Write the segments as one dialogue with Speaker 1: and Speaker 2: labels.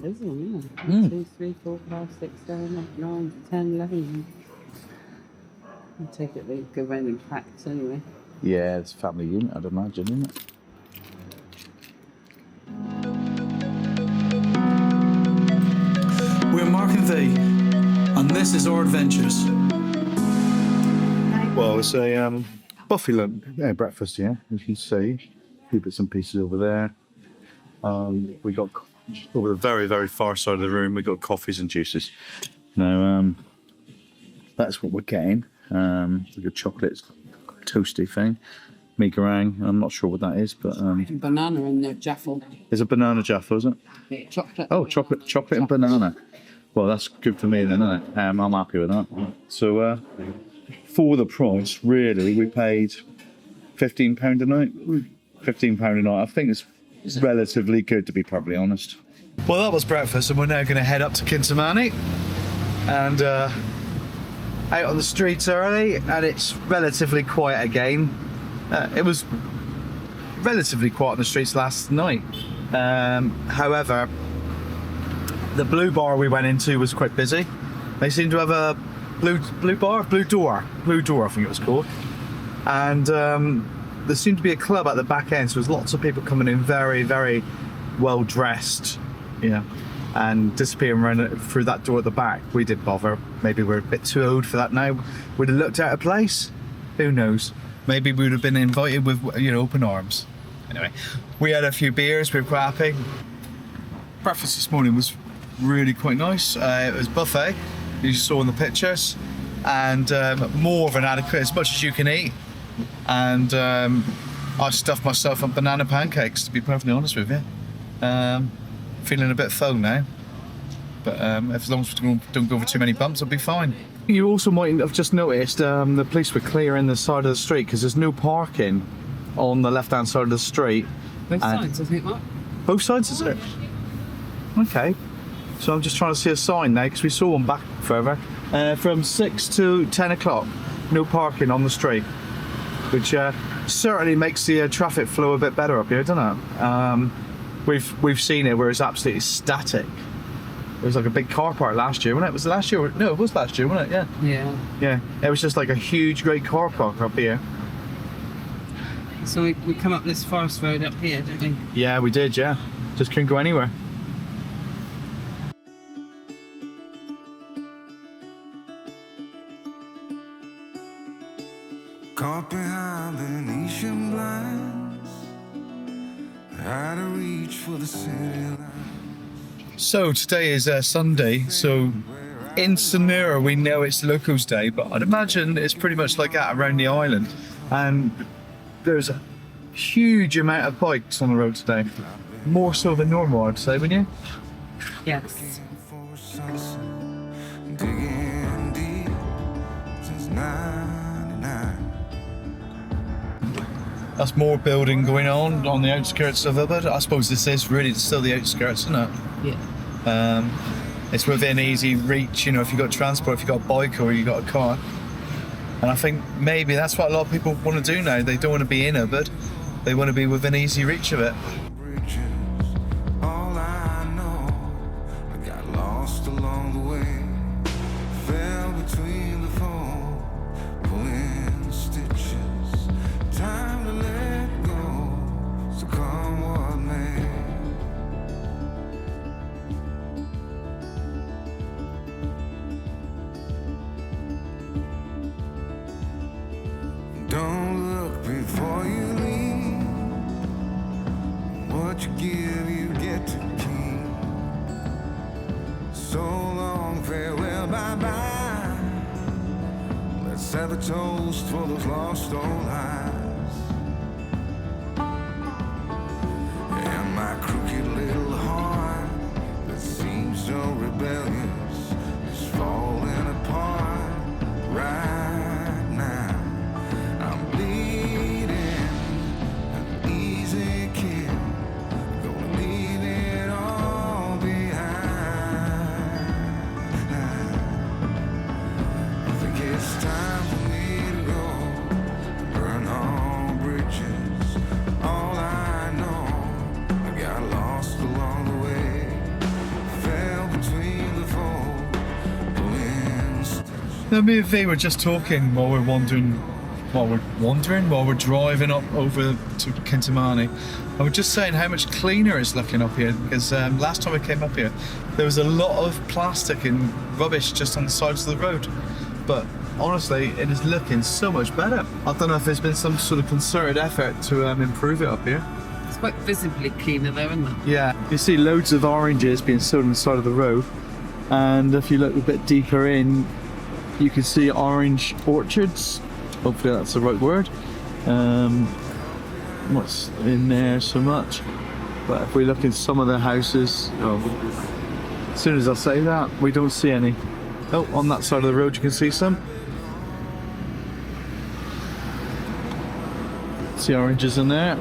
Speaker 1: isn't it? 1, 2, 3, 4, 5, 6, 7, 8, 9, 10, 11. I take it they go around in packs anyway.
Speaker 2: Yeah, it's a family unit, I'd imagine, isn't it?
Speaker 3: We're Mark and V, and this is our adventures.
Speaker 2: Well, it's a buffet lunch, breakfast, yeah, as you can see. A few bits and pieces over there. We got, over the very, very far side of the room, we got coffees and juices. Now, that's what we're getting. We got chocolates, toasty thing. Mi goreng, I'm not sure what that is, but...
Speaker 1: banana in there, jaffle.
Speaker 2: There's a banana jaffle, is it?
Speaker 1: Yeah, chocolate.
Speaker 2: Oh, chocolate and banana. Well, that's good for me then, isn't it? I'm happy with that. So, for the price, really, we paid £15 a night. £15 a night. I think it's relatively good, to be perfectly honest.
Speaker 3: Well, that was breakfast, and we're now going to head up to Kintamani and out on the streets early, and it's relatively quiet again. It was relatively quiet on the streets last night. However, the blue bar we went into was quite busy. They seem to have a blue door, I think it was called. And there seemed to be a club at the back end, so there's lots of people coming in very, very well dressed, and disappearing around through that door at the back. We didn't bother. Maybe we're a bit too old for that now. We'd have looked out of place. Who knows? Maybe we would have been invited with, open arms. Anyway, we had a few beers. We were quite happy. Breakfast this morning was really quite nice. It was buffet, you saw in the pictures, and more than adequate, as much as you can eat. And I stuffed myself on banana pancakes, to be perfectly honest with you. Feeling a bit full now, but as long as we don't go over too many bumps, I'll be fine. You also might have just noticed the police were clearing the side of the street because there's no parking on the left-hand side of the street.
Speaker 1: Both sides, I think, Mark.
Speaker 3: Both sides, is it? Okay. So I'm just trying to see a sign now because we saw one back further. From 6 to 10 o'clock, no parking on the street, which certainly makes the traffic flow a bit better up here, doesn't it? We've seen it where it's absolutely static. It was like a big car park last year, wasn't it? Was it last year? No, it was last year, wasn't it? Yeah. Yeah. It was just like a huge, great car park up here.
Speaker 1: So we come up this forest road up here, didn't we?
Speaker 3: Yeah, we did, yeah. Just couldn't go anywhere.
Speaker 4: Caught behind Venetian blinds, out of reach for the city line.
Speaker 3: So today is Sunday, so in Samira we know it's Locals Day, but I'd imagine it's pretty much like that around the island. And there's a huge amount of bikes on the road today. More so than normal, I'd say, wouldn't you?
Speaker 1: Yes.
Speaker 4: Digging deep since 99.
Speaker 3: That's more building going on the outskirts of Ubud. I suppose this is really still the outskirts, isn't it?
Speaker 1: Yeah.
Speaker 3: It's within easy reach, if you've got transport, if you've got a bike or you've got a car. And I think maybe that's what a lot of people want to do now. They don't want to be in Ubud, they want to be within easy reach of it.
Speaker 4: Bridges, all I know, I got lost along the way, fell between the foam, pulling stitches, time to let go, so come what may. Don't look before you leave. What you give, you get to keep. So long, farewell, bye-bye. Let's have a toast for those lost old lives. And my crooked little heart that seems so rebellious is falling apart right now. I'm bleeding, an easy kill, gonna leave it all behind. I think it's time for me to go, burn all
Speaker 3: Now, me and V were just talking while we're driving up over to Kintamani. I was just saying how much cleaner it's looking up here, because last time I came up here, there was a lot of plastic and rubbish just on the sides of the road. But honestly, it is looking so much better. I don't know if there's been some sort of concerted effort to improve it up here.
Speaker 1: It's quite visibly cleaner though, isn't it?
Speaker 3: Yeah, you see loads of oranges being sold on the side of the road, and if you look a bit deeper in, you can see orange orchards. Hopefully that's the right word. What's in there so much? But if we look in some of the houses, as soon as I say that, we don't see any. Oh, on that side of the road you can see some. See oranges in there.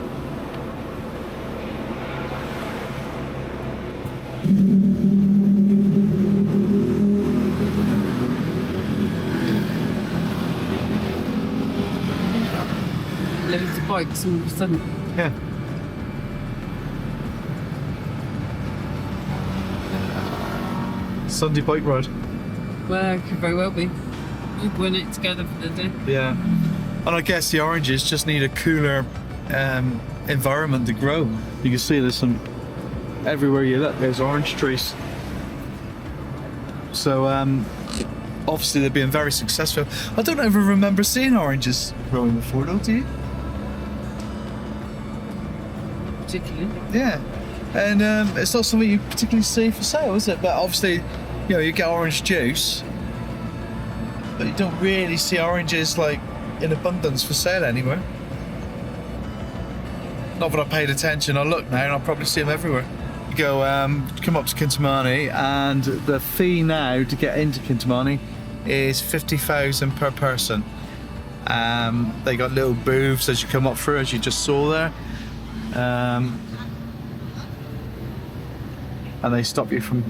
Speaker 1: Loads of bikes all of a sudden.
Speaker 3: Yeah. Sunday bike ride.
Speaker 1: Well, it could very well be. We'll win it together for the day.
Speaker 3: Yeah. And I guess the oranges just need a cooler environment to grow. You can see there's some, everywhere you look, there's orange trees. So obviously they're being very successful. I don't ever remember seeing oranges growing before though, do you?
Speaker 1: Particularly.
Speaker 3: Yeah. And it's not something you particularly see for sale, is it? But obviously, you get orange juice, but you don't really see oranges like in abundance for sale anywhere. Not that I paid attention. I look now and I'll probably see them everywhere. You go, come up to Kintamani, and the fee now to get into Kintamani is 50,000 per person. They got little booths as you come up through, as you just saw there. And they stop you from,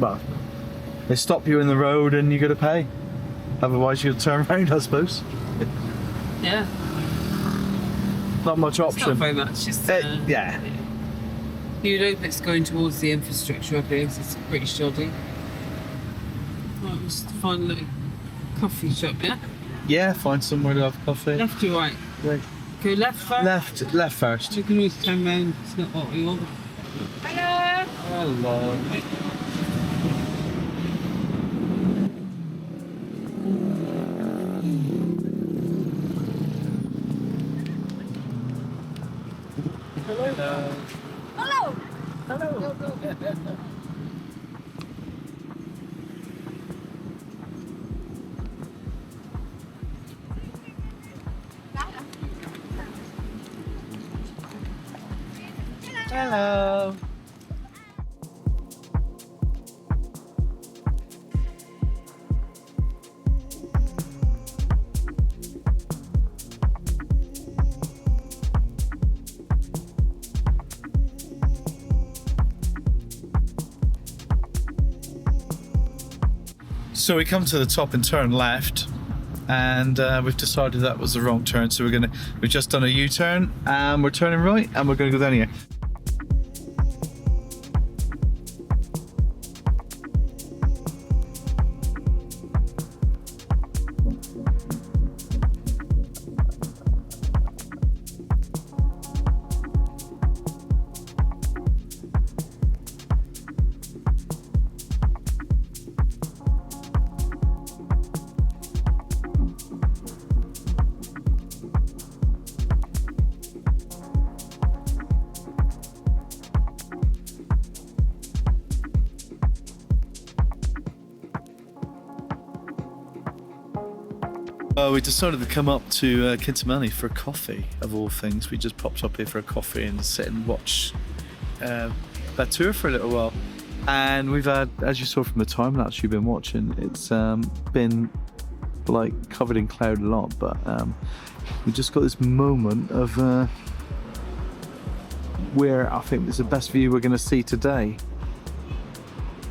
Speaker 3: well, they stop you in the road and you got to pay. Otherwise you'll turn around, I suppose.
Speaker 1: Yeah.
Speaker 3: Not much
Speaker 1: It's
Speaker 3: option.
Speaker 1: not very much. Just,
Speaker 3: yeah.
Speaker 1: You'd hope it's going towards the infrastructure up here, 'cause it's pretty shoddy. Right, let's find a little coffee shop, yeah?
Speaker 3: Yeah, find somewhere to have coffee.
Speaker 1: Left or right?
Speaker 3: Right.
Speaker 1: Go left first?
Speaker 3: Left first.
Speaker 1: You can always turn round. It's not what we want. Hello!
Speaker 3: Hello. Hello. So we come to the top and turn left, and we've decided that was the wrong turn, so we've just done a U-turn and we're turning right and we're gonna go down here. We decided to come up to Kintamani for a coffee, of all things. We just popped up here for a coffee and sit and watch that tour for a little while. And we've had, as you saw from the time lapse you've been watching, it's been like covered in cloud a lot, but we just got this moment of where I think it's the best view we're going to see today.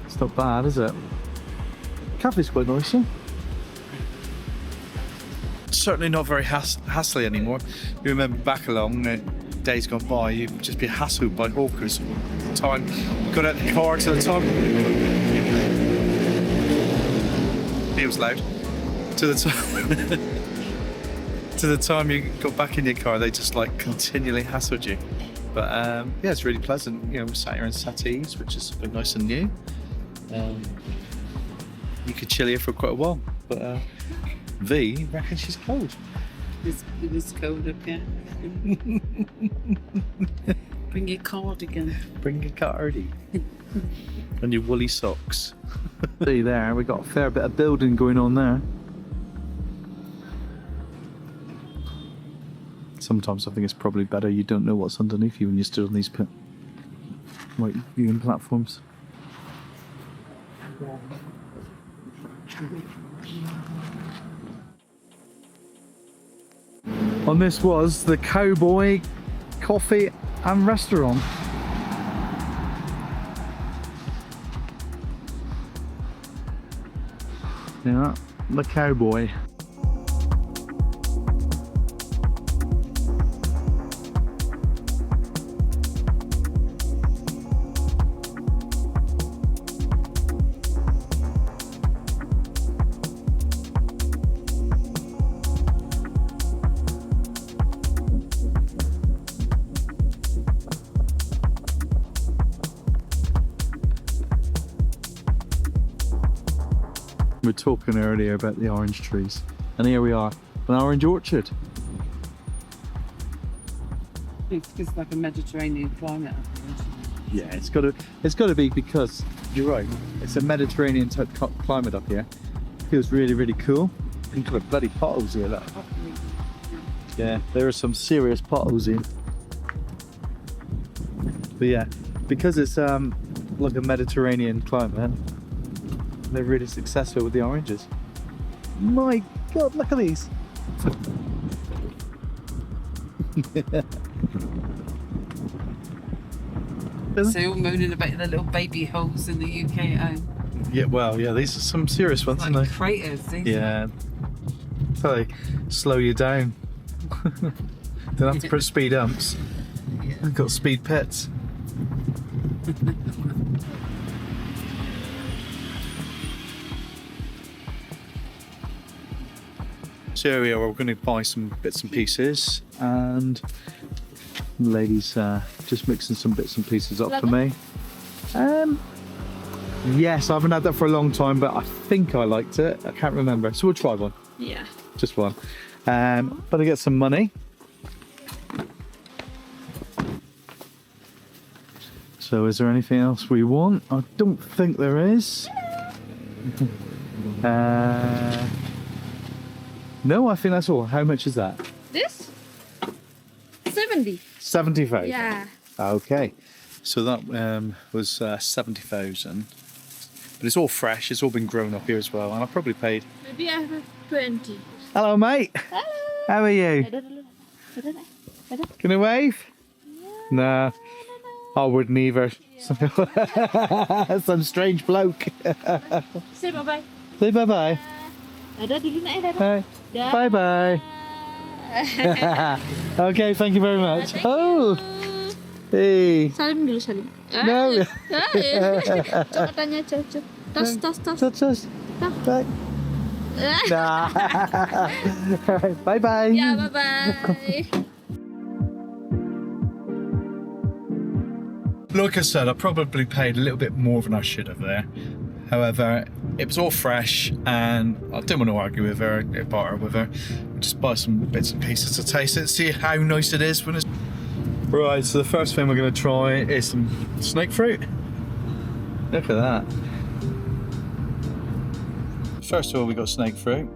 Speaker 3: It's not bad, is it? Cafe's quite nice, huh? Certainly not very hassly anymore. You remember back along days gone by, you'd just be hassled by hawkers all the time. Got out the car to the top. Feels loud. to the time to the time you got back in your car, they just like continually hassled you. But yeah, it's really pleasant. You know, we're sat here in settees, which is something nice and new. You could chill here for quite a while, but V reckons she's cold.
Speaker 1: It is cold up here. Bring your cardigan.
Speaker 3: Bring your cardi and your woolly socks. See there, we got a fair bit of building going on there. Sometimes I think it's probably better you don't know what's underneath you when you stood on these white viewing platforms. And this was the Cowboy Coffee and Restaurant. Yeah, the Cowboy. We were talking earlier about the orange trees, and here we are, an orange orchard.
Speaker 1: It's like a Mediterranean climate.
Speaker 3: Yeah, it's got to be, because you're right. It's a Mediterranean type climate up here. Feels really, really cool. And you've got bloody potholes here, look. Yeah, there are some serious potholes here. But yeah, because it's like a Mediterranean climate, they're really successful with the oranges. My God, look at these.
Speaker 1: So you're moaning about the little baby holes in the UK at home.
Speaker 3: Yeah, well, yeah, these are some serious ones,
Speaker 1: Like
Speaker 3: aren't they?
Speaker 1: craters, these.
Speaker 3: Yeah. Probably slow you down. Don't have to put speed umps.
Speaker 1: Yeah.
Speaker 3: I've got speed pits. So here we are, we're going to buy some bits and pieces, and the lady's just mixing some bits and pieces up for me. Yes, I haven't had that for a long time, but I think I liked it. I can't remember, so we'll try one.
Speaker 5: Yeah.
Speaker 3: Just one. But I get some money. So is there anything else we want? I don't think there is. No, I think that's all. How much is that?
Speaker 5: This? 70.
Speaker 3: 70,000.
Speaker 5: Yeah.
Speaker 3: Okay. So that was 70,000. But it's all fresh. It's all been grown up here as well. And I probably paid.
Speaker 5: Maybe I have 20.
Speaker 3: Hello, mate.
Speaker 5: Hello.
Speaker 3: How are you? Can you wave? Nah. I wouldn't either. Some strange bloke.
Speaker 5: Say bye-bye.
Speaker 3: Say bye-bye.
Speaker 5: Dadah dulu nak dadah.
Speaker 3: Bye.
Speaker 5: Dah.
Speaker 3: Bye-bye. Okay, thank you very much.
Speaker 5: Thank
Speaker 3: Oh.
Speaker 5: you.
Speaker 3: Hey.
Speaker 5: Salim dulu, Salim.
Speaker 3: No.
Speaker 5: Coba tanya cocok. Tas, tas, tas.
Speaker 3: Touch. Bye. Nah. Alright, bye-bye.
Speaker 5: Ya, bye-bye.
Speaker 3: Like I said, I probably paid a little bit more than I should have there. However, it was all fresh, and I didn't want to argue with her, barter with her. Just buy some bits and pieces to taste it, see how nice it is when it's... Right, so the first thing we're going to try is some snake fruit. Look at that. First of all, we got snake fruit.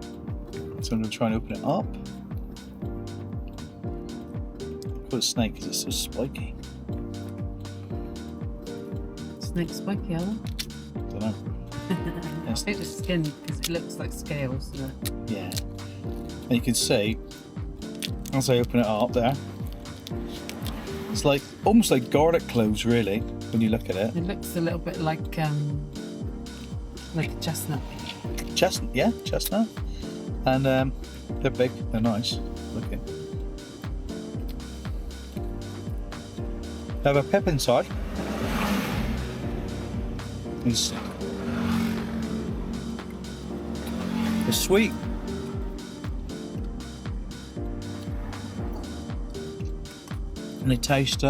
Speaker 3: So I'm going to try and open it up. I call it snake because it's so spiky.
Speaker 1: Snake spiky, are
Speaker 3: Don't know.
Speaker 1: I think the skin, because it looks like scales.
Speaker 3: Yeah. And you can see, as I open it up there, it's like almost like garlic cloves, really, when you look at it.
Speaker 1: It looks a little bit like a chestnut.
Speaker 3: Chestnut, yeah, chestnut. And they're big, they're nice looking. They have a pip inside. It's sweet, And they taste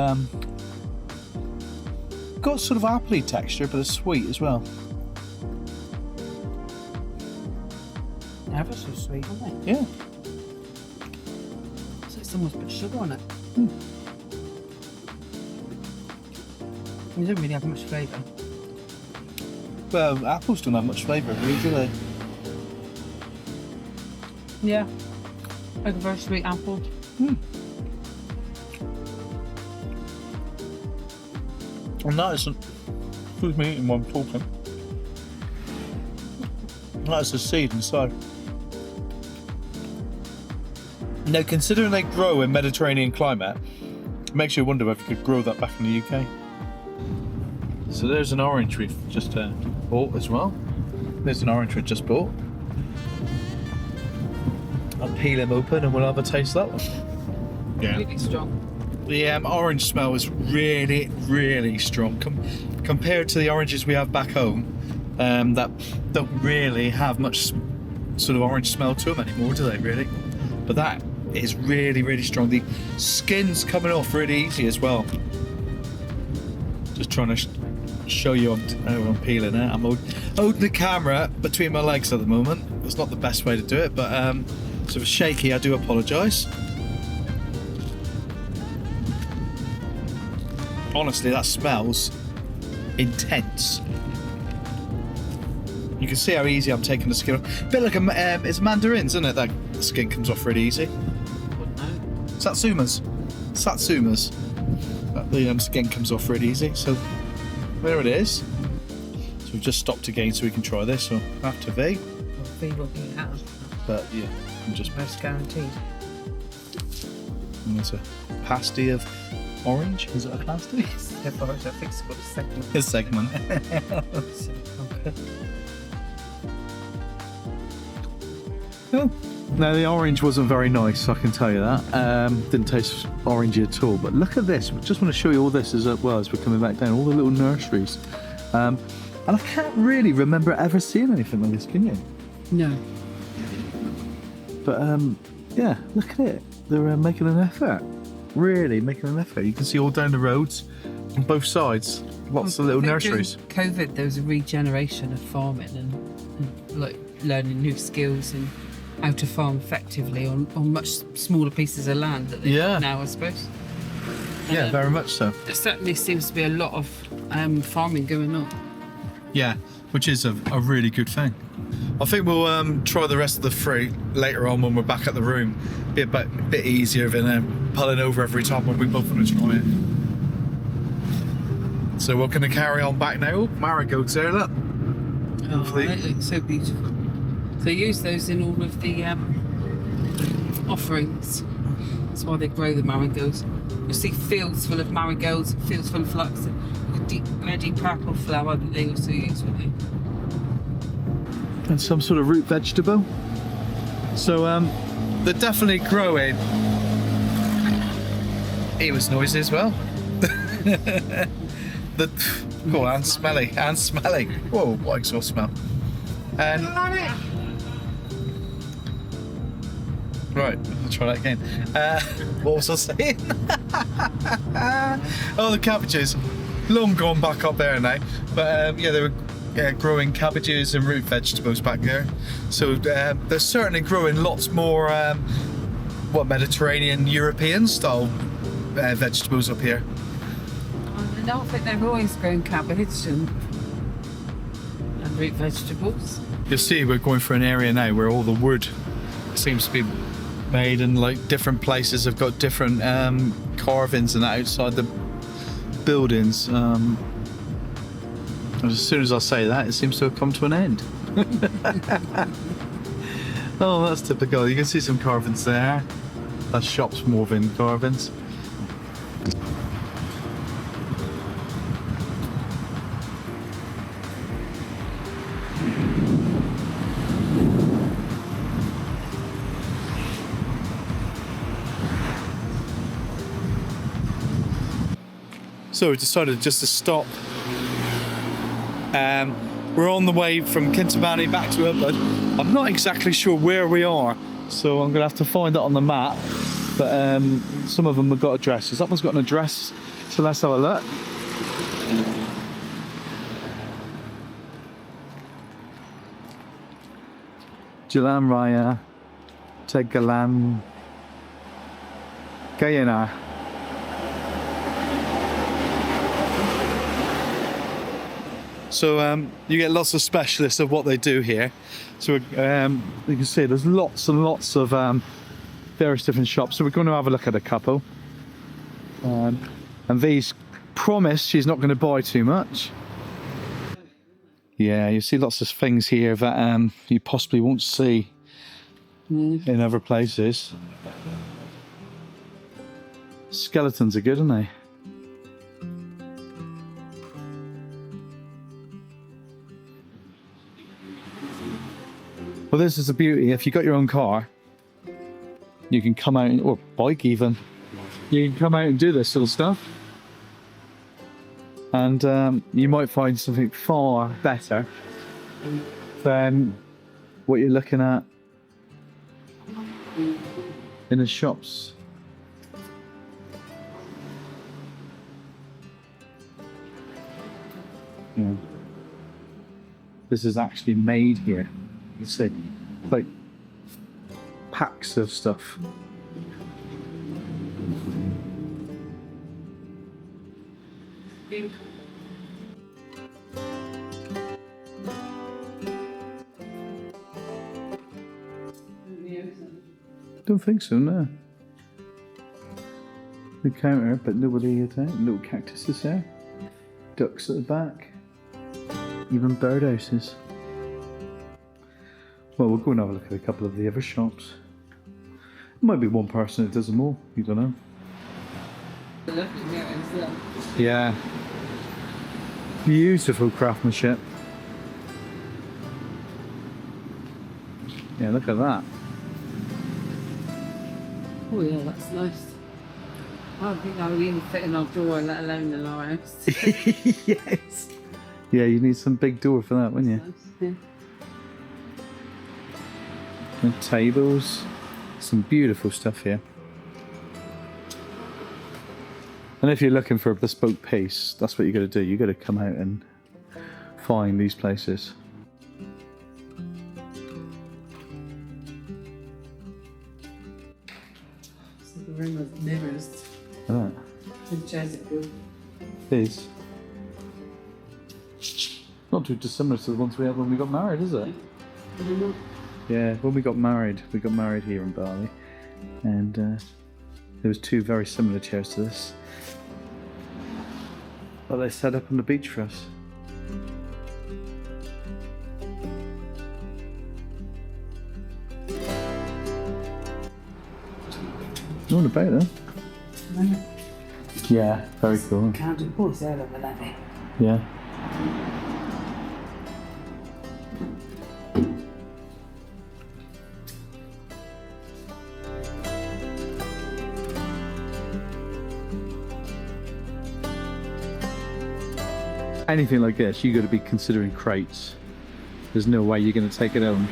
Speaker 3: got sort of appley texture, but it's sweet as well.
Speaker 1: Ever so sweet, aren't they?
Speaker 3: Yeah.
Speaker 1: So it's almost put sugar on it. They don't really have much flavour.
Speaker 3: Well, apples don't have much flavour, really, do they?
Speaker 1: Yeah. Like a very sweet apple.
Speaker 3: And that isn't. Excuse me eating while I'm talking. That's a seed inside. Now, considering they grow in Mediterranean climate, it makes you wonder if you could grow that back in the UK. So there's an orange we've just bought as well. There's an orange we've just bought. I'll peel them open and we'll have a taste of that one. Yeah.
Speaker 1: Really strong.
Speaker 3: The orange smell is really, really strong compared to the oranges we have back home. That don't really have much sort of orange smell to them anymore, do they? Really? But that is really, really strong. The skin's coming off really easy as well. Just trying to show you how I'm peeling it. I'm holding the camera between my legs at the moment. It's not the best way to do it, but sort of shaky. I do apologise. Honestly, that smells intense. You can see how easy I'm taking the skin off. A bit like it's mandarins, isn't it? That the skin comes off really easy. Satsumas. The skin comes off really easy. So there it is. So we've just stopped again so we can try this. So after V.
Speaker 1: V will be out.
Speaker 3: But yeah, I'm just.
Speaker 1: Most guaranteed.
Speaker 3: And there's a pasty of orange. Is it a pasty?
Speaker 1: I think it's called a segment.
Speaker 3: A segment.
Speaker 1: Okay.
Speaker 3: Oh. No, the orange wasn't very nice, I can tell you that. Didn't taste orangey at all. But look at this. I just want to show you all this as well as we're coming back down. All the little nurseries. And I can't really remember ever seeing anything like this, can you?
Speaker 1: No.
Speaker 3: But yeah, look at it. They're making an effort. Really making an effort. You can see all down the roads on both sides. Lots of little nurseries.
Speaker 1: During COVID, there was a regeneration of farming and like learning new skills and how to farm effectively on much smaller pieces of land that they have now, I suppose.
Speaker 3: Yeah, very much so.
Speaker 1: There certainly seems to be a lot of farming going on.
Speaker 3: Yeah, which is a really good thing. I think we'll try the rest of the fruit later on when we're back at the room. Be a bit easier than pulling over every time when we both want to try it. So we're going to carry on back now. Marigolds there, look.
Speaker 1: Oh, they look so beautiful. So they use those in all of the offerings. That's why they grow the marigolds. You'll see fields full of marigolds, fields full of phlox, a deep bloody purple flower that they also use with it.
Speaker 3: And some sort of root vegetable. So they're definitely growing. He was noisy as well. And smelly. Whoa, what exhaust smell. And right, I'll try that again. What was I saying? Oh, the cabbages. Long gone back up there now. But yeah, they were growing cabbages and root vegetables back there. So they're certainly growing lots more Mediterranean, European style vegetables up here.
Speaker 1: I don't think they've always grown cabbage and root vegetables.
Speaker 3: You'll see we're going for an area now where all the wood seems to be made and like different places have got different carvings and that outside the buildings. As soon as I say that, it seems to have come to an end. Oh, that's typical. You can see some carvings there. That's shops moving carvings. So we decided just to stop. We're on the way from Kintamani back to Ubud. I'm not exactly sure where we are, so I'm going to have to find it on the map. but some of them have got addresses. That one's got an address, so let's have a look. Jalan Raya, Tegalalang, Guyana. So you get lots of specialists of what they do here. So you can see there's lots and lots of various different shops. So we're going to have a look at a couple. And these promise she's not going to buy too much. Yeah, you see lots of things here that you possibly won't see in other places. Skeletons are good, aren't they? Well, this is the beauty. If you got your own car, you can come out, or bike even, you can come out and do this sort of stuff. And you might find something far better than what you're looking at in the shops. Yeah. This is actually made here. You see, like packs of stuff. Don't think so, no. The counter, but nobody at it. Little cactuses there. Ducks at the back. Even birdhouses. Well, we'll go and have a look at a couple of the other shops. There might be one person that does them all. You don't know. Yeah. Beautiful craftsmanship. Yeah, look at that.
Speaker 1: Oh yeah, that's nice. I don't think I would even fit in our door, let alone in our house.
Speaker 3: Yes. Yeah, you need some big door for that, wouldn't you?
Speaker 1: Nice, yeah.
Speaker 3: And tables. Some beautiful stuff here. And if you're looking for a bespoke piece, that's what you got to do. You got to come out and find these places.
Speaker 1: It's like a room of mirrors.
Speaker 3: Look
Speaker 1: And chairs are good.
Speaker 3: at these. Not too dissimilar to the ones we had when we got married, is it? Yeah, when we got married here in Bali, and there was two very similar chairs to this. But they set up on the beach for us. What about that? Yeah, very cool.
Speaker 1: Can't do boys out of that.
Speaker 3: Yeah. Anything like this, you got to be considering crates. There's no way you're going to take it home.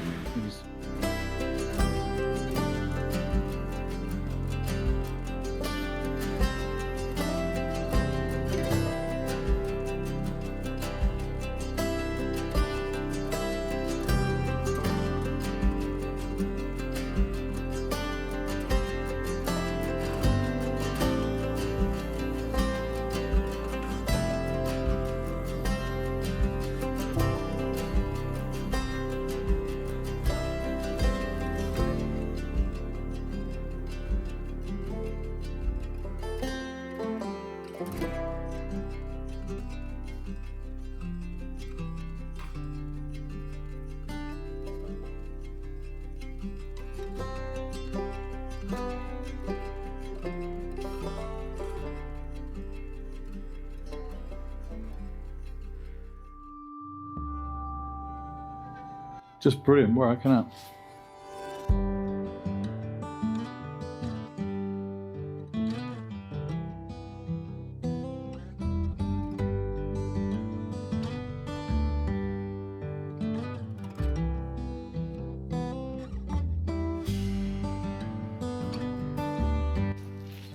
Speaker 3: Just brilliant work, isn't it?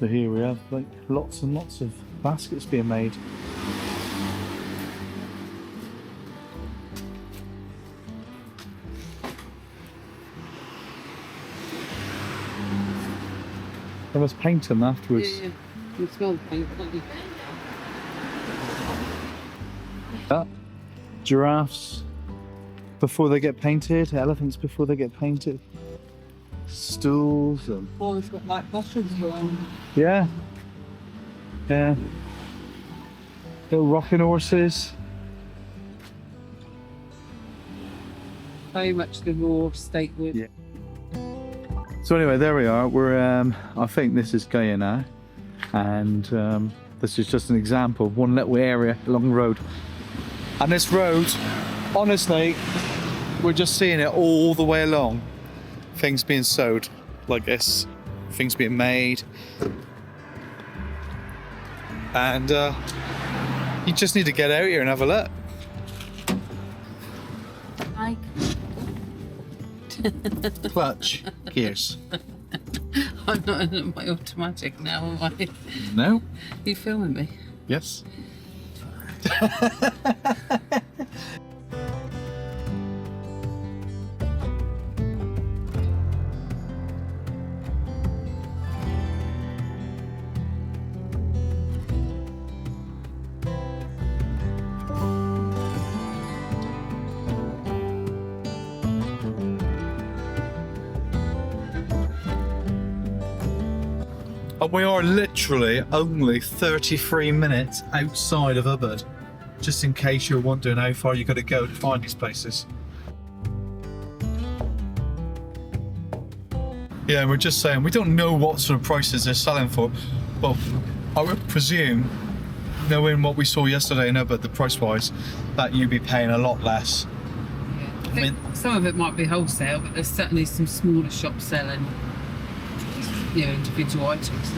Speaker 2: So here we have like lots and lots of baskets being made. They must paint them afterwards.
Speaker 1: Yeah. You smell the paint, don't you?
Speaker 2: Giraffes before they get painted, elephants before they get painted, stools and
Speaker 1: Oh, it's got like mushrooms around.
Speaker 2: yeah, little rocking horses.
Speaker 1: Very much the raw state wood.
Speaker 2: Yeah. So anyway, there we are. We're I think this is Guyana, and this is just an example of one little area along the road. And this road, honestly, we're just seeing it all the way along. Things being sewed like this, things being made. And you just need to get out here and have a look.
Speaker 1: Like,
Speaker 2: Clutch, gears.
Speaker 1: I'm not in my automatic now, am I?
Speaker 2: No?
Speaker 1: You filming me?
Speaker 2: Yes. And we are literally only 33 minutes outside of Ubud, just in case you're wondering how far you've got to go to find these places. Yeah, and we're just saying, we don't know what sort of prices they're selling for, but I would presume, knowing what we saw yesterday in Ubud, the price-wise, that you'd be paying a lot less.
Speaker 1: Yeah. I think some of it might be wholesale, but there's certainly some smaller shops selling, you know, individual items.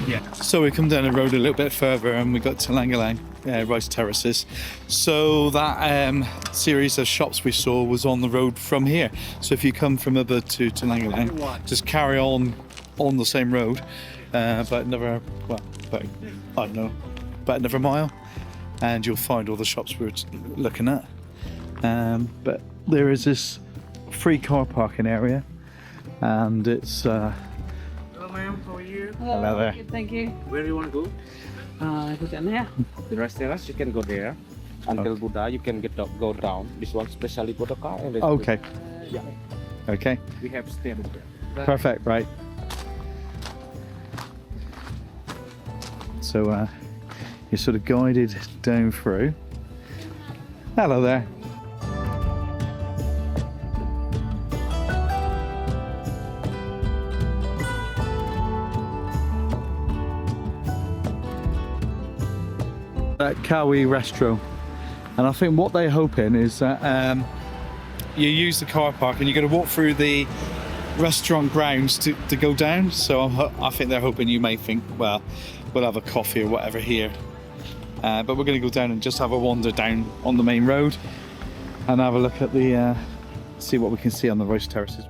Speaker 2: Yeah. So we come down the road a little bit further and we got Tegalalang, rice terraces. So that series of shops we saw was on the road from here. So if you come from Ubud to Tegalalang, just carry on the same road, about another, well, about, I don't know, about another mile, and you'll find all the shops we were looking at. But there is this free car parking area, and it's
Speaker 6: Hello, ma'am. How are you?
Speaker 2: hello there.
Speaker 1: Thank you.
Speaker 6: Where do you want to go?
Speaker 1: Go down there.
Speaker 6: The restaurant, you can go there. Until Buddha, you can go down. This one specially for the car. And
Speaker 2: Okay.
Speaker 6: Yeah.
Speaker 2: Okay.
Speaker 6: We have stairs there.
Speaker 2: Perfect. Right. So you're sort of guided down through. Hello there. At Kawi Restro, and I think what they're hoping is that you use the car park and you're going to walk through the restaurant grounds to go down. So I think they're hoping you may think, well, we'll have a coffee or whatever here, but we're going to go down and just have a wander down on the main road and have a look at the see what we can see on the rice terraces.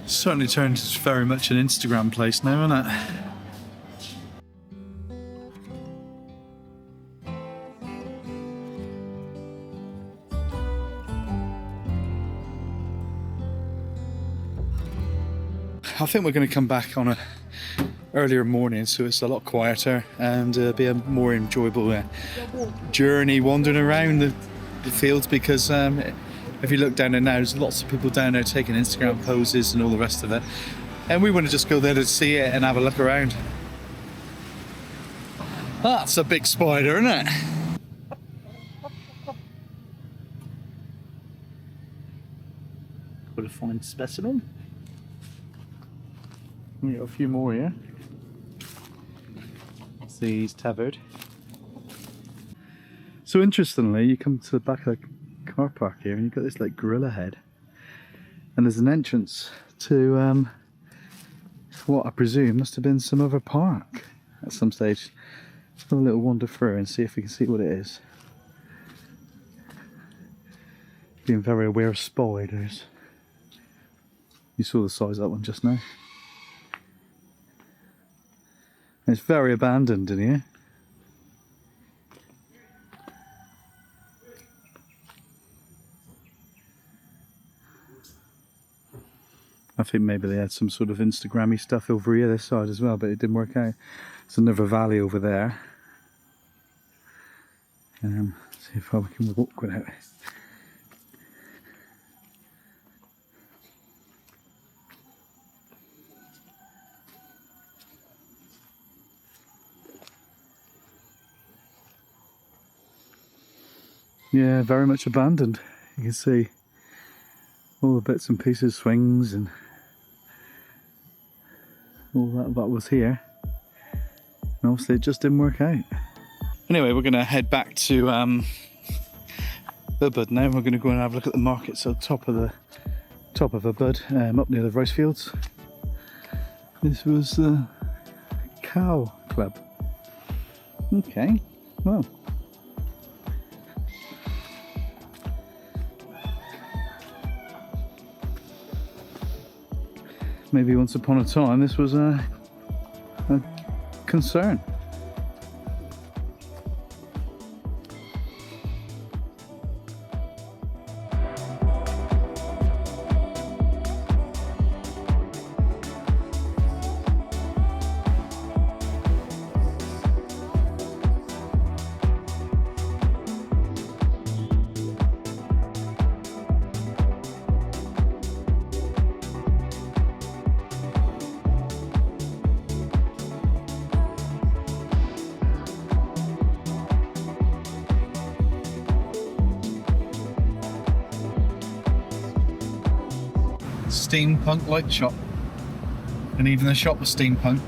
Speaker 2: Certainly turned very much an Instagram place now, isn't it? I think we're going to come back on a earlier morning, so it's a lot quieter and be a more enjoyable journey wandering around the fields, because if you look down there now, there's lots of people down there taking Instagram poses and all the rest of it. And we want to just go there to see it and have a look around. That's a big spider, isn't it? Got a fine specimen. We got a few more here. See, he's tethered. So interestingly, you come to the back of the car park here and you've got this like gorilla head, and there's an entrance to what I presume must have been some other park at some stage. Let's have a little wander through and see if we can see what it is. being very aware of spiders. You saw the size of that one just now. It's very abandoned in here. I think maybe they had some sort of Instagrammy stuff over here this side as well, but it didn't work out. There's another valley over there. See if we can walk without it. Yeah, very much abandoned. You can see all the bits and pieces, swings and all that was here. And obviously it just didn't work out. Anyway, we're going to head back to Ubud now. We're going to go and have a look at the markets at the top of Ubud, up near the rice fields. This was the cow club. Okay, well. Maybe once upon a time this was a concern. Steampunk light shop, and even the shop was steampunk.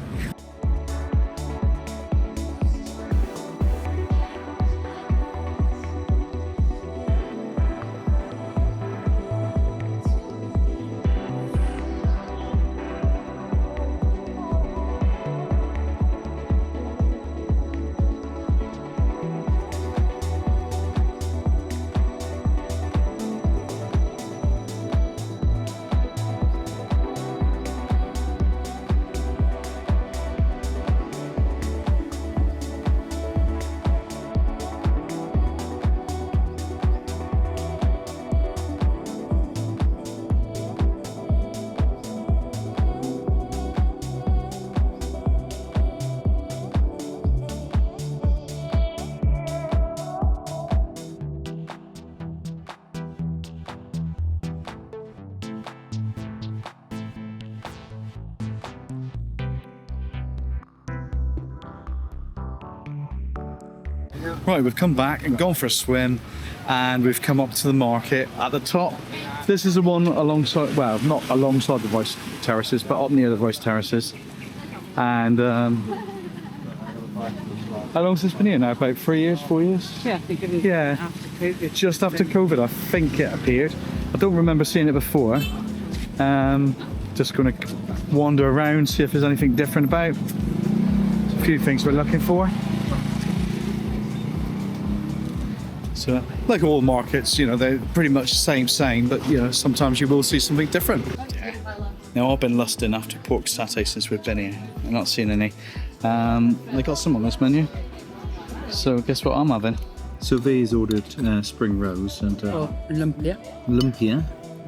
Speaker 2: Right, we've come back and gone for a swim, and we've come up to the market at the top. This is the one alongside, well, not alongside the rice terraces, but up near the rice terraces. And how long's this been here now? About 3 years, 4 years?
Speaker 1: Yeah, I think it is.
Speaker 2: Yeah,
Speaker 1: After COVID.
Speaker 2: just after COVID, I think it appeared. I don't remember seeing it before. Just going to wander around, see if there's anything different about. There's a few things we're looking for. So, like all markets, you know, they're pretty much the same, but you know, sometimes you will see something different. Now, I've been lusting after pork satay since we've been here. I've not seen any. They got some on this menu. So, guess what I'm having? So, V's ordered spring rolls and lumpia,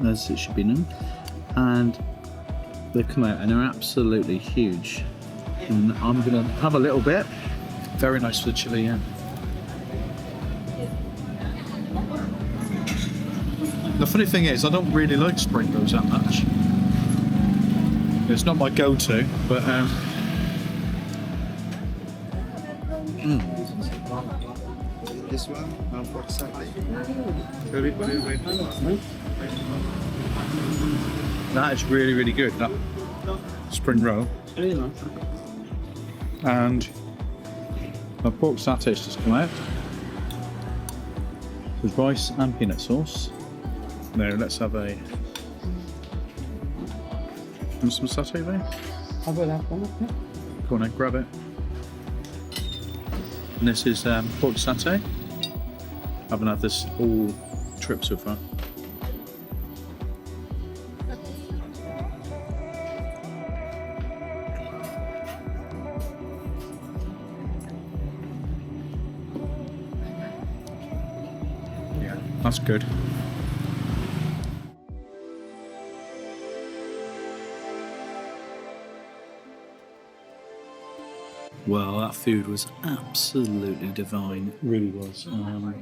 Speaker 2: as it should be known. And they've come out and they're absolutely huge. And I'm going to have a little bit. Very nice for the chili, yeah. The funny thing is, I don't really like spring rolls that much. It's not my go-to, but
Speaker 3: This one, unforgettable.
Speaker 2: that is really, really good, that spring roll. And my pork satay's just come out. There's rice and peanut sauce. Now let's have a... Want some satay there?
Speaker 1: I will have one.
Speaker 2: Go on then, grab it. And this is pork satay. I haven't had this all trip so far. That's good. Well, that food was absolutely divine. It really was. I'll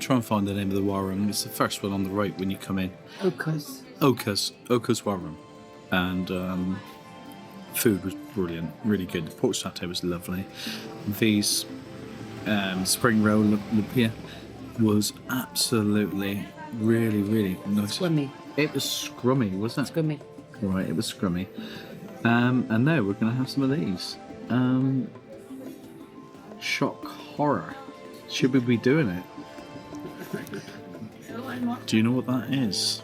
Speaker 2: try and find the name of the warung. It's the first one on the right when you come in.
Speaker 1: Okas.
Speaker 2: Okas warung. And food was brilliant, really good. The pork satay was lovely. These spring roll lumpia was absolutely really nice.
Speaker 1: Scrummy.
Speaker 2: It was scrummy, wasn't it?
Speaker 1: Scrummy.
Speaker 2: Right, it was scrummy. And now we're going to have some of these. Shock horror. Should we be doing it? Do you know what that is?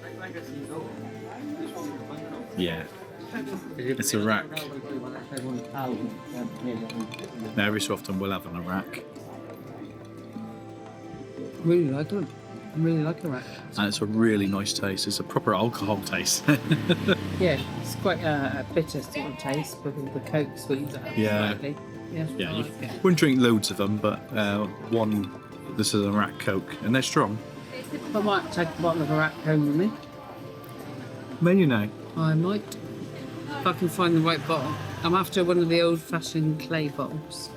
Speaker 2: Yeah. It's a rack. Now, every so often we'll have an rack.
Speaker 1: Really like it. I really like the rack.
Speaker 2: And it's a really nice taste. It's a proper alcohol taste.
Speaker 1: Yeah, it's quite a bitter sort of taste with all the Coke sweets.
Speaker 2: Yeah.
Speaker 1: Slightly. Yeah,
Speaker 2: Yeah,
Speaker 1: I
Speaker 2: you
Speaker 1: like it.
Speaker 2: wouldn't drink loads of them, but this is a rack Coke, and they're strong.
Speaker 1: I might take a bottle of a rack home with me.
Speaker 2: Maybe now.
Speaker 1: I might. If I can find the right bottle. I'm after one of the old-fashioned clay bottles.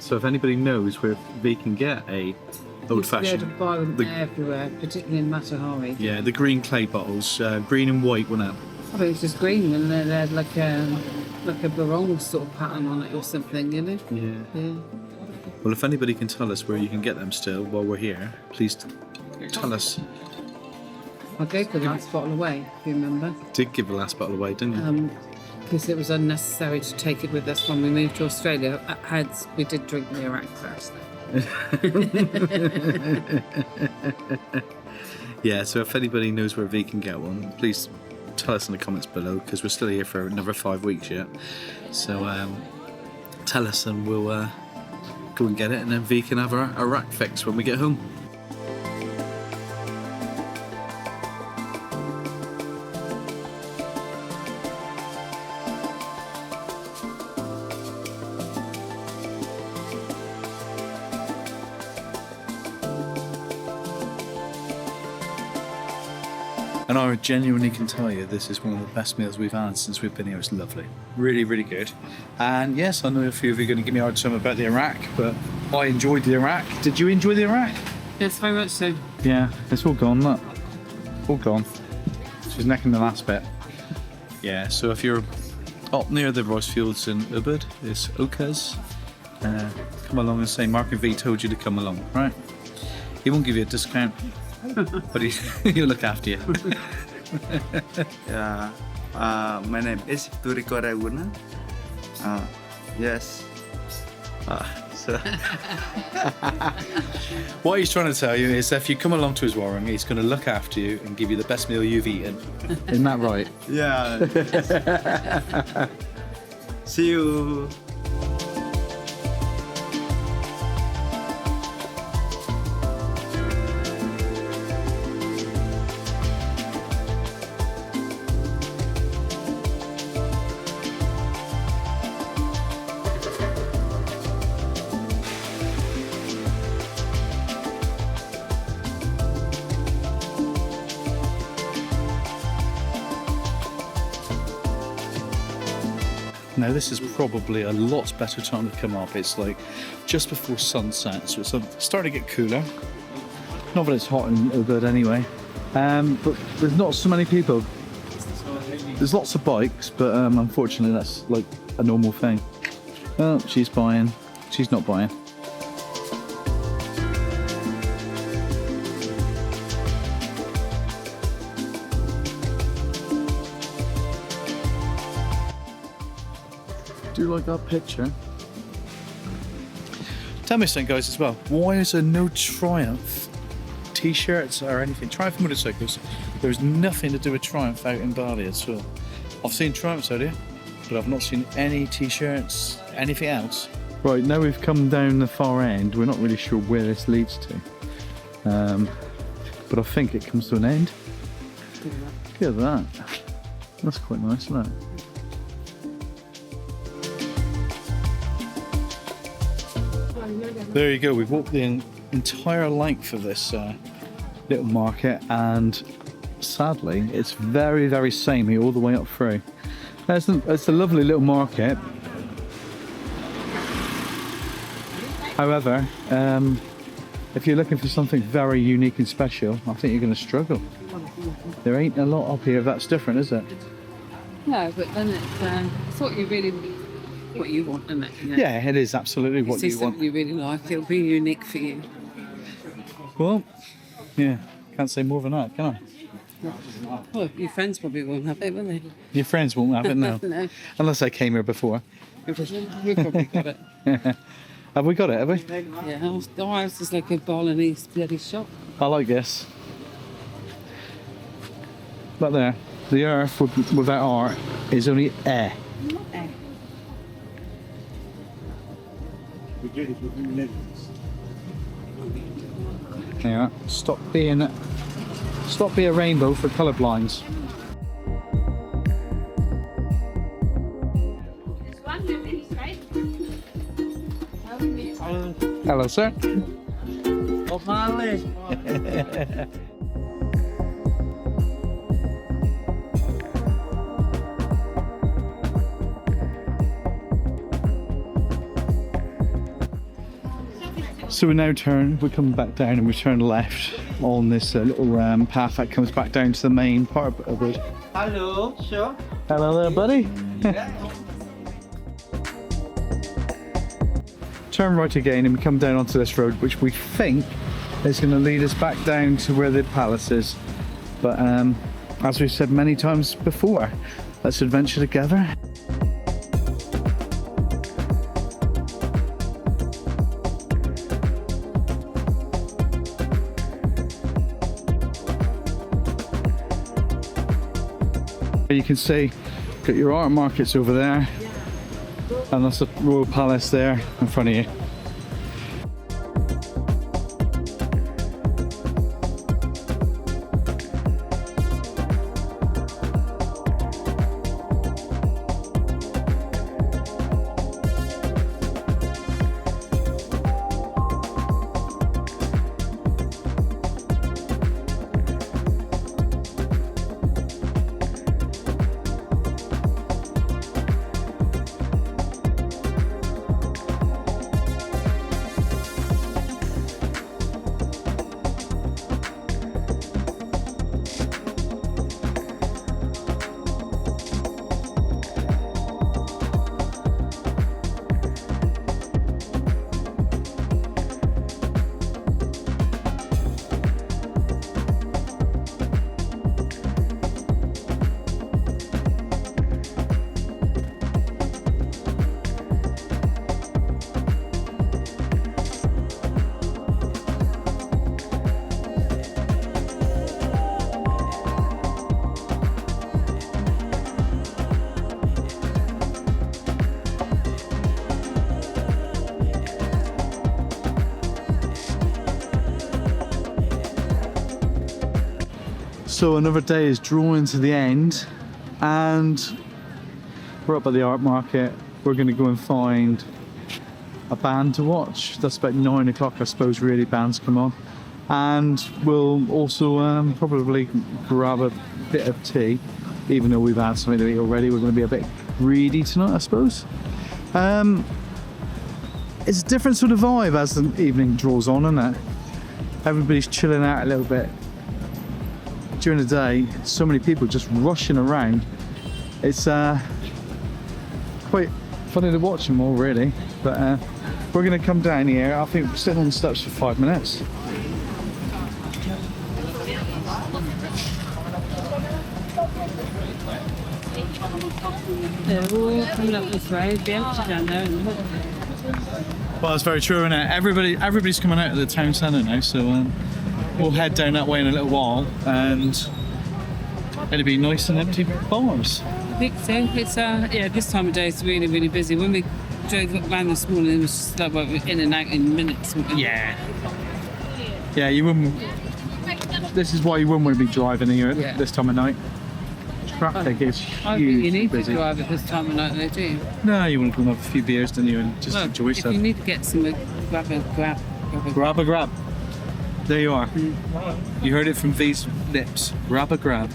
Speaker 2: So if anybody knows where they can get a
Speaker 1: You'll be able
Speaker 2: old-fashioned,
Speaker 1: to buy them
Speaker 2: the-
Speaker 1: everywhere, particularly in Matahari.
Speaker 2: yeah, the green clay bottles, green and white, wasn't it?
Speaker 1: I think it's just green and they had like a barong sort of pattern on it or something, you know?
Speaker 2: Yeah.
Speaker 1: Yeah.
Speaker 2: Well, if anybody can tell us where you can get them still while we're here, please tell us.
Speaker 1: I gave the last bottle away, if you remember.
Speaker 2: Did give the last bottle away, didn't you?
Speaker 1: Because it was unnecessary to take it with us when we moved to Australia. We did drink the Iraq first.
Speaker 2: Yeah, so if anybody knows where they can get one, please tell us in the comments below, because we're still here for another 5 weeks yet. So tell us and we'll go and get it, and then V can have a rack fix when we get home. And I genuinely can tell you this is one of the best meals we've had since we've been here. It's lovely. Really, really good. And yes, I know a few of you are going to give me a hard time about the Iraq, but I enjoyed the Iraq. Did you enjoy the Iraq?
Speaker 1: Yes, very much so.
Speaker 2: Yeah, it's all gone, look. All gone. She's necking the last bit. Yeah, so if you're up near the rice fields in Ubud, it's Okas. Come along and say Mark and V told you to come along, right? He won't give you a discount. But he'll look after you.
Speaker 7: Yeah, my name is Turiko Raguna. Yes.
Speaker 2: So what he's trying to tell you is if you come along to his warung, he's going to look after you and give you the best meal you've eaten. Isn't that right?
Speaker 7: Yeah. See you.
Speaker 2: Now this is probably a lot better time to come up. It's like just before sunset, so it's starting to get cooler. Not that it's hot in Ubud anyway, but there's not so many people. There's lots of bikes, but unfortunately that's like a normal thing. Oh, she's buying. She's not buying. Do you like that picture? Tell me something, guys, as well. Why is there no Triumph t-shirts or anything? Triumph motorcycles. There's nothing to do with Triumph out in Bali at all. I've seen Triumphs out here, but I've not seen any t-shirts, anything else. Right, now we've come down the far end. We're not really sure where this leads to. But I think it comes to an end. Look at that. That's quite nice, isn't it? There you go, we've walked in
Speaker 3: entire length of this little market, and sadly it's very, very samey all the way up through. It's a lovely little market. However, if you're looking for something very unique and special, I think you're going to struggle. There ain't a lot up here that's different, is it?
Speaker 1: No, but then it's what you really, what you want, isn't it? You know?
Speaker 3: Yeah, it is absolutely what
Speaker 1: See
Speaker 3: you want.
Speaker 1: something you really like, it'll be unique for you.
Speaker 3: Well, yeah, can't say more than that, can I?
Speaker 1: Well, your friends probably won't have it, will they?
Speaker 3: Your friends won't have it, no.
Speaker 1: No.
Speaker 3: Unless they came here before.
Speaker 1: We've probably got it.
Speaker 3: Have we got it, have we?
Speaker 1: Yeah, our house is like a Balinese bloody shop.
Speaker 3: I like this. Look there. The earth without art is only air. Yeah. Stop being a rainbow for colourblinds. Hello, sir.
Speaker 6: Oh, Mali.
Speaker 3: So we come back down and we turn left on this little path that comes back down to the main part of it.
Speaker 6: Hello, sure.
Speaker 3: Hello there, buddy. Turn right again and we come down onto this road, which we think is going to lead us back down to where the palace is. But as we've said many times before, let's adventure together. You can see, got your art markets over there, and that's the royal palace there in front of you. So another day is drawing to the end, and we're up at the art market. We're going to go and find a band to watch. That's about 9 o'clock, I suppose, really, bands come on. And we'll also probably grab a bit of tea, even though we've had something to eat already. We're going to be a bit greedy tonight, I suppose. It's a different sort of vibe as the evening draws on, isn't it? Everybody's chilling out a little bit. During the day, so many people just rushing around. It's quite funny to watch them all, really. But we're going to come down here. I think we're sitting on the steps for 5 minutes.
Speaker 1: They're all coming up this way. It'd be empty down there.
Speaker 3: Well, that's very true, isn't it? Everybody's coming out of the town centre now, so we'll head down that way in a little while, and it'll be nice and empty bars.
Speaker 1: I think so. It's yeah, this time of day it's really, really busy. When we drove around this morning, it was just like we're in and out in minutes.
Speaker 3: Yeah, you wouldn't. This is why you wouldn't want to be driving here at this time of night. Traffic is huge.
Speaker 1: I think you need
Speaker 3: busy.
Speaker 1: to drive at this time of night, though, do you?
Speaker 3: No, you want to go and have a few beers, don't you, and just enjoy
Speaker 1: If
Speaker 3: stuff.
Speaker 1: you need to get some grab
Speaker 3: Grab a grab. There you are. You heard it from V's lips. Grab a grab.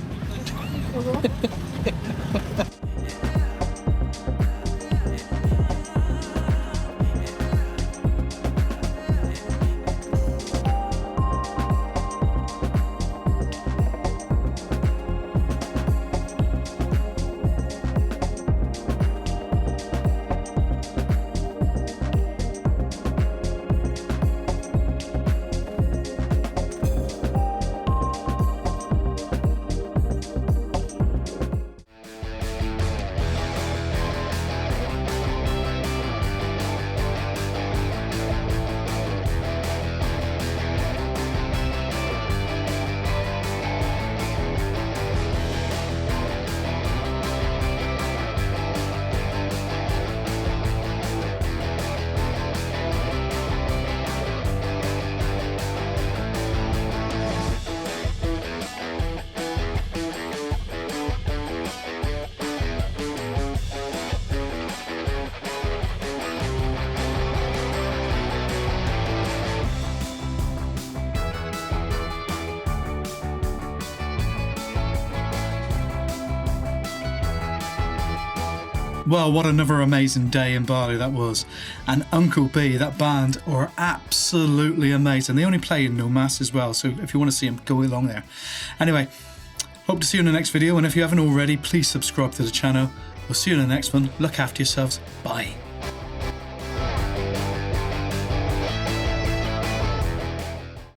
Speaker 3: Well, what another amazing day in Bali that was. And Uncle B, that band, are absolutely amazing. They only play in No Mass as well, so if you want to see them, go along there. Anyway, hope to see you in the next video, and if you haven't already, please subscribe to the channel. We'll see you in the next one. Look after yourselves. Bye.